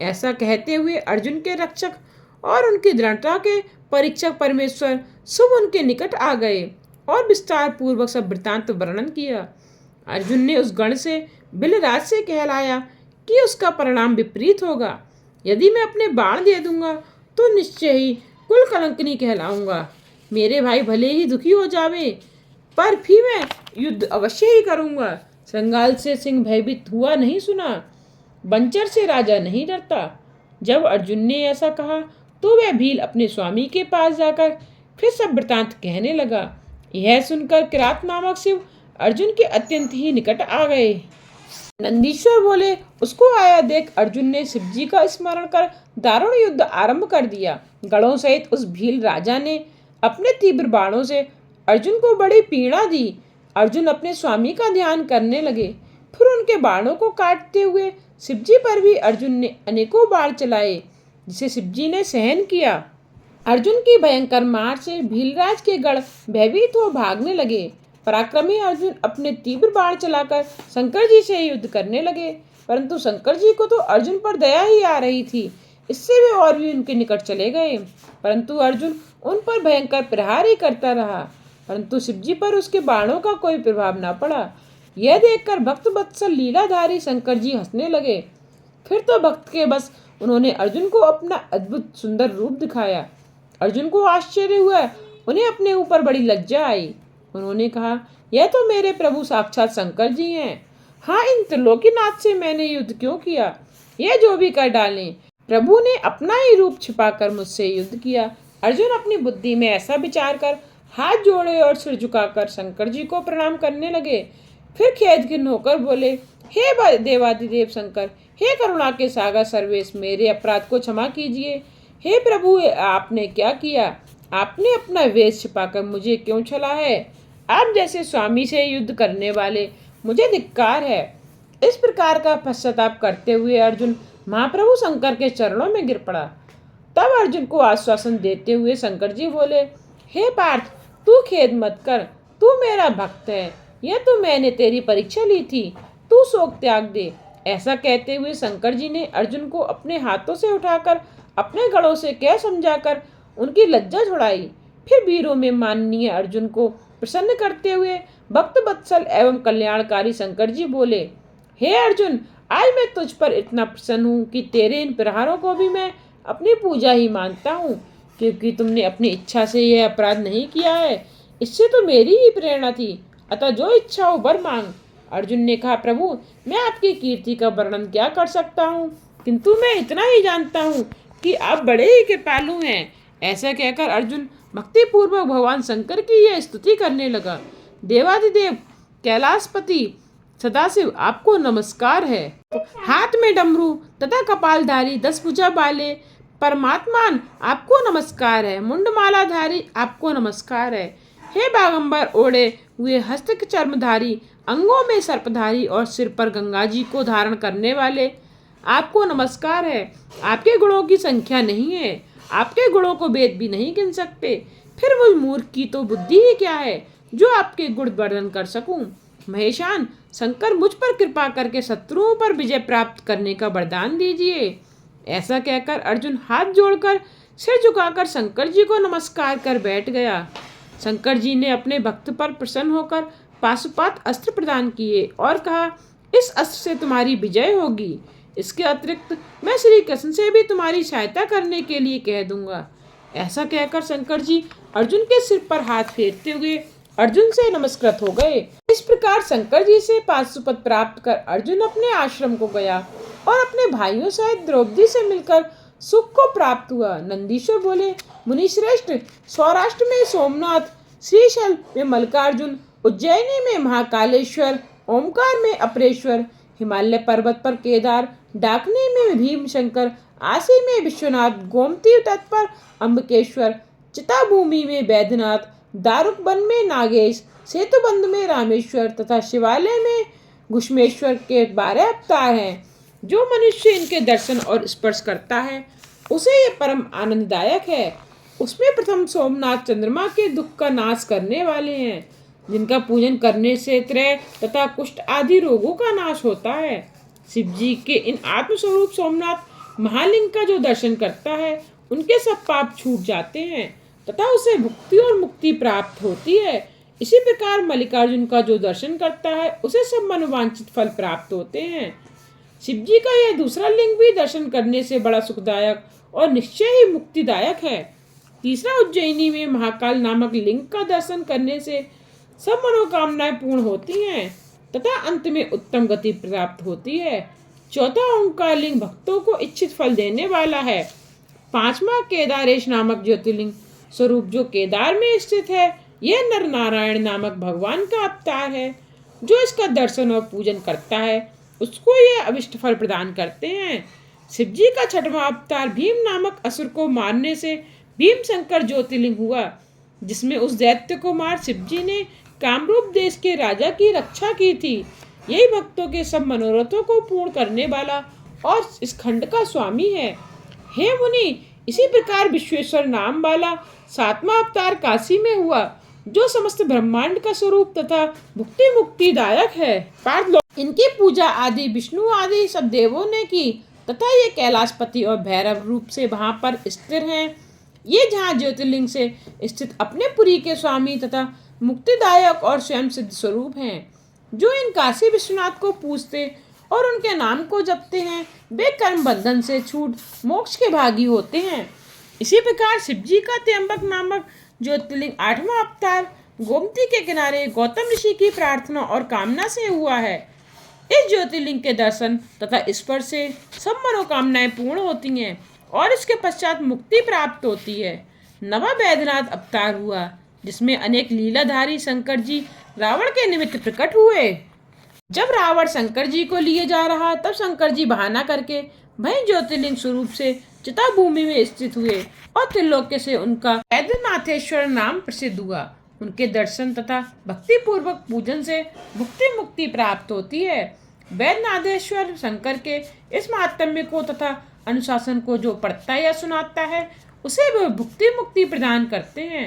ऐसा कहते हुए अर्जुन के रक्षक और उनकी दृढ़ता के परीक्षक परमेश्वर शुभ उनके निकट आ गए और विस्तार पूर्वक सब वृत्तांत वर्णन किया। अर्जुन ने उस गण से बिलराज से कहलाया कि उसका परिणाम विपरीत होगा। यदि मैं अपने बाण दे दूंगा तो निश्चय ही कुल कलंकनी कहलाऊंगा। मेरे भाई भले ही दुखी हो जावे, पर भी मैं युद्ध अवश्य ही करूंगा। संगाल से सिंह भयभीत हुआ नहीं सुना, बंचर से राजा नहीं डरता। जब अर्जुन ने ऐसा कहा तो वह भील अपने स्वामी के पास जाकर फिर सब वृतांत कहने लगा। यह सुनकर किरात नामक शिव अर्जुन के अत्यंत ही निकट आ गए। नंदीश्वर बोले, उसको आया देख अर्जुन ने शिव जी का स्मरण कर दारुण युद्ध आरंभ कर दिया। गणों सहित उस भील राजा ने अपने तीव्र बाणों से अर्जुन को बड़ी पीड़ा दी। अर्जुन अपने स्वामी का ध्यान करने लगे। फिर उनके बाणों को काटते हुए शिवजी पर भी अर्जुन ने अनेकों बाण चलाए, जिसे शिवजी ने सहन किया। अर्जुन की भयंकर मार से भीलराज के गण भयभीत हो भागने लगे। पराक्रमी अर्जुन अपने तीव्र बाण चलाकर शंकर जी से युद्ध करने लगे, परंतु शंकर जी को तो अर्जुन पर दया ही आ रही थी। इससे वे और भी उनके निकट चले गए, परंतु अर्जुन उन पर भयंकर प्रहार ही करता रहा, परंतु शिवजी पर उसके बाणों का कोई प्रभाव न पड़ा। यह देखकर भक्त वत्सल लीलाधारी शंकर जी हंसने लगे। फिर तो भक्त के बस उन्होंने अर्जुन को अपना अद्भुत सुंदर रूप दिखाया। अर्जुन को आश्चर्य हुआ, उन्हें अपने ऊपर बड़ी लज्जा आई। उन्होंने कहा, यह तो मेरे प्रभु साक्षात शंकर जी हैं। हाँ, इन त्रिलोकीनाथ से मैंने युद्ध क्यों किया? यह जो भी कर डालें, प्रभु ने अपना ही रूप छिपाकर मुझसे युद्ध किया। अर्जुन अपनी बुद्धि में ऐसा विचार कर हाथ जोड़े और सिर झुकाकर शंकर जी को प्रणाम करने लगे। फिर खेदखिन्न होकर बोले, हे देवादिदेव शंकर, हे करुणा के सागर सर्वेश, मेरे अपराध को क्षमा कीजिए। हे प्रभु, आपने क्या किया? आपने अपना वेश छिपाकर मुझे क्यों छला है? आप जैसे स्वामी से युद्ध करने वाले मुझे धिक्कार है। इस प्रकार का पश्चाताप करते हुए अर्जुन महाप्रभु शंकर के चरणों में गिर पड़ा। तब अर्जुन को आश्वासन देते हुए शंकर जी बोले, हे पार्थ, तू खेद मत कर, तू मेरा भक्त है। यह तो मैंने तेरी परीक्षा ली थी, तू शोक त्याग दे। ऐसा कहते हुए शंकर जी ने अर्जुन को अपने हाथों से उठाकर अपने गणों से कह समझाकर उनकी लज्जा छुड़ाई। फिर वीरों में माननीय अर्जुन को प्रसन्न करते हुए भक्त वत्सल एवं कल्याणकारी शंकर जी बोले, हे अर्जुन, आज मैं तुझ पर इतना प्रसन्न हूँ कि तेरे इन प्रहारों को भी मैं अपनी पूजा ही मानता हूँ, क्योंकि तुमने अपनी इच्छा से यह अपराध नहीं किया है। इससे तो मेरी ही प्रेरणा थी, अतः जो इच्छा हो वर मांग। अर्जुन ने कहा, प्रभु, मैं आपकी कीर्ति का वर्णन क्या कर सकता हूँ, किंतु मैं इतना ही जानता हूँ कि आप बड़े ही कृपालु हैं। ऐसा कहकर अर्जुन भक्ति पूर्वक भगवान शंकर की यह स्तुति करने लगा। देवादिदेव कैलाशपति सदाशिव, आपको नमस्कार है। हाथ में डमरू तथा कपालधारी 10 भुजा वाले परमात्मान, आपको नमस्कार है। मुंडमालाधारी, आपको नमस्कार है। हे बागंबर ओढ़े हुए हस्त चर्मधारी, अंगों में सर्पधारी और सिर पर गंगा जी को धारण करने वाले, आपको नमस्कार है। आपके गुणों की संख्या नहीं है, आपके गुणों को वेद भी नहीं गिन सकते। फिर मुझ मूर्ख की तो बुद्धि ही क्या है जो आपके गुण वर्णन कर सकूं। महेशान, शंकर मुझ पर कृपा करके शत्रुओं पर विजय प्राप्त करने का वरदान दीजिए। ऐसा कहकर अर्जुन हाथ जोड़कर सिर झुकाकर शंकर जी को नमस्कार कर बैठ गया। शंकर जी ने अपने भक्त पर प्रसन्न होकर पाशुपात अस्त्र प्रदान किए और कहा, इस अस्त्र से तुम्हारी विजय होगी। इसके अतिरिक्त मैं श्री कृष्ण से भी तुम्हारी सहायता करने के लिए कह दूंगा। ऐसा कहकर शंकर जी अर्जुन के सिर पर हाथ फेरते हुए अर्जुन से नमस्कृत हो गए। इस प्रकार शंकर जी से पाशुपत प्राप्त कर अर्जुन अपने आश्रम को गया और अपने भाइयों सहित द्रौपदी से मिलकर सुख को प्राप्त हुआ। नंदीश्वर बोले, मुनि श्रेष्ठ, सौराष्ट्र में सोमनाथ, श्रीशैल में मल्लिकार्जुन, उज्जैनी में महाकालेश्वर, ओमकार में अपरेश्वर, हिमालय पर्वत पर केदार, डाकनी में भीमशंकर, आसी में विश्वनाथ, गोमती तट पर अम्बकेश्वर, चिताभूमि में बैद्यनाथ, दारुक वन में नागेश, सेतुबंध में रामेश्वर तथा शिवालय में घुष्मेश्वर के 12 अवतार हैं। जो मनुष्य इनके दर्शन और स्पर्श करता है उसे ये परम आनंददायक है। उसमें प्रथम सोमनाथ चंद्रमा के दुख का नाश करने वाले हैं, जिनका पूजन करने से त्रय तथा कुष्ठ आदि रोगों का नाश होता है। शिव जी के इन आत्मस्वरूप सोमनाथ महालिंग का जो दर्शन करता है उनके सब पाप छूट जाते हैं तथा उसे भुक्ति और मुक्ति प्राप्त होती है। इसी प्रकार मल्लिकार्जुन का जो दर्शन करता है उसे सब मनोवांछित फल प्राप्त होते हैं। शिव जी का यह दूसरा लिंग भी दर्शन करने से बड़ा सुखदायक और निश्चय ही मुक्तिदायक है। तीसरा उज्जैनी में महाकाल नामक लिंग का दर्शन करने से सब मनोकामनाएं पूर्ण होती हैं तथा अंत में उत्तम गति प्राप्त होती है। चौथा ओंकार लिंग भक्तों को इच्छित फल देने वाला है। पांचवा केदारेश नामक ज्योतिर्लिंग स्वरूप जो केदार में स्थित है, यह नर नारायण नामक भगवान का अवतार है। जो इसका दर्शन और पूजन करता है उसको यह अभिष्ट फल प्रदान करते हैं। शिव जी का छठवां अवतार भीम नामक असुर को मारने से भीम शंकर ज्योतिर्लिंग हुआ, जिसमें उस दैत्य को मार शिव जी ने कामरूप देश के राजा की रक्षा की थी। यही भक्तों के सब मनोरथों को पूर्ण करने वाला और इस खंड का स्वामी है। हे मुनि, इसी प्रकार विश्वेश्वर नाम वाला सातवां अवतार काशी में हुआ, जो समस्त ब्रह्मांड का स्वरूप तथा भुक्ति मुक्तिदायक है। इनकी पूजा आदि विष्णु आदि सब देवों ने की तथा ये कैलाशपति और भैरव रूप से वहां पर स्थिर हैं। ये जहाँ ज्योतिर्लिंग से स्थित अपने पुरी के स्वामी तथा मुक्तिदायक और स्वयं सिद्ध स्वरूप हैं। जो इन काशी विश्वनाथ को पूजते और उनके नाम को जपते हैं वे कर्म बंधन से छूट मोक्ष के भागी होते हैं। इसी प्रकार शिव जी का त्र्यंबक नामक ज्योतिर्लिंग आठवां अवतार गोमती के किनारे गौतम ऋषि की प्रार्थना और कामना से हुआ है। इस ज्योतिर्लिंग के दर्शन तथा स्पर्श से सब मनोकामनाएं पूर्ण होती हैं और इसके पश्चात मुक्ति प्राप्त होती है। नवा बैद्यनाथ अवतार हुआ, जिसमें अनेक लीलाधारी शंकर जी रावण के निमित्त प्रकट हुए। जब रावण शंकर जी को लिए जा रहा तब शंकर जी बहाना करके वहीं ज्योतिर्लिंग स्वरूप से चिताभूमि में स्थित हुए और त्रिलोक्य से उनका बैद्यनाथेश्वर नाम प्रसिद्ध हुआ। उनके दर्शन तथा भक्ति पूर्वक पूजन से भुक्ति मुक्ति प्राप्त होती है। बैद्यनाथेश्वर शंकर के इस महात्म्य को तथा अनुशासन को जो पढ़ता या सुनाता है उसे वह भुक्ति मुक्ति प्रदान करते हैं।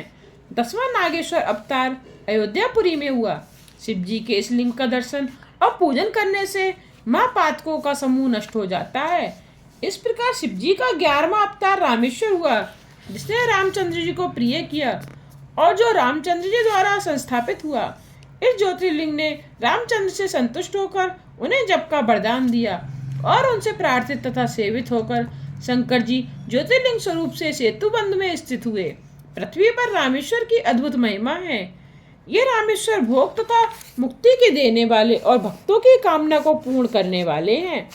10वां नागेश्वर अवतार अयोध्यापुरी में हुआ। शिव जी के इस लिंग का दर्शन और पूजन करने से महापातकों का समूह नष्ट हो जाता है। इस प्रकार शिव जी का 11वां अवतार रामेश्वर हुआ, जिसने रामचंद्र जी को प्रिय किया और जो रामचंद्र जी द्वारा संस्थापित हुआ। इस ज्योतिर्लिंग ने रामचंद्र से संतुष्ट होकर उन्हें जप का वरदान दिया और उनसे प्रार्थित तथा सेवित होकर शंकर जी ज्योतिर्लिंग स्वरूप से सेतुबंध में स्थित हुए। पृथ्वी पर रामेश्वर की अद्भुत महिमा है। ये रामेश्वर भोग तथा मुक्ति के देने वाले और भक्तों की कामना को पूर्ण करने वाले हैं।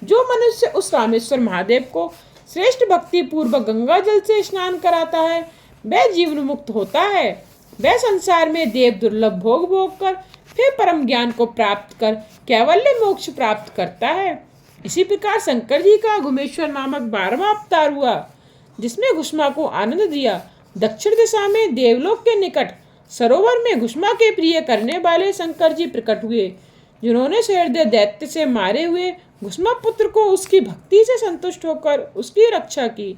जो मनुष्य उस रामेश्वर महादेव को श्रेष्ठ भक्ति पूर्वक गंगा जल से स्नान कराता है वह जीवन मुक्त होता है। वह संसार में देव दुर्लभ भोग भोग कर फिर परम ज्ञान को प्राप्त कर कैवल्य मोक्ष प्राप्त करता है। इसी प्रकार शंकर जी का घुमेश्वर नामक 12वां अवतार हुआ, जिसमें घुष्मा को आनंद दिया। दक्षिण दिशा में देवलोक के निकट सरोवर में घुष्मा के प्रिय करने वाले शंकर जी प्रकट हुए, जिन्होंने सहृदय दैत्य से मारे हुए घुष्मा पुत्र को उसकी भक्ति से संतुष्ट होकर उसकी रक्षा की।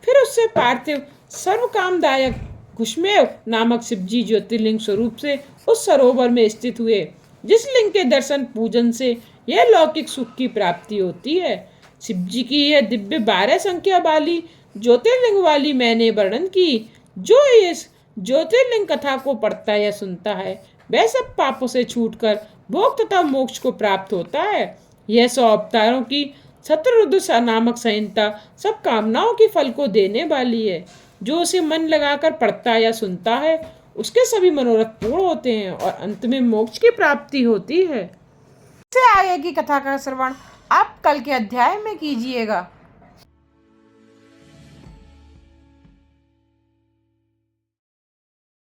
फिर उससे पार्थिव सर्व कामदायक घुष्मेव नामक शिवजी ज्योतिर्लिंग स्वरूप से उस सरोवर में स्थित हुए। जिस लिंग के दर्शन पूजन से यह लौकिक सुख की प्राप्ति होती है। शिव जी की यह दिव्य 12 संख्या वाली ज्योतिर्लिंग वाली मैंने वर्णन की। जो इस ज्योतिर्लिंग कथा को पढ़ता या सुनता है वह सब पापों से छूटकर भोग तथा मोक्ष को प्राप्त होता है। यह 100 अवतारों की शत्रुरुद्र नामक संहिता सब कामनाओं के फल को देने वाली है। जो उसे मन लगाकर पढ़ता या सुनता है उसके सभी मनोरथ पूर्ण होते हैं और अंत में मोक्ष की प्राप्ति होती है। इससे आगे की कथा का श्रवण आप कल के अध्याय में कीजिएगा।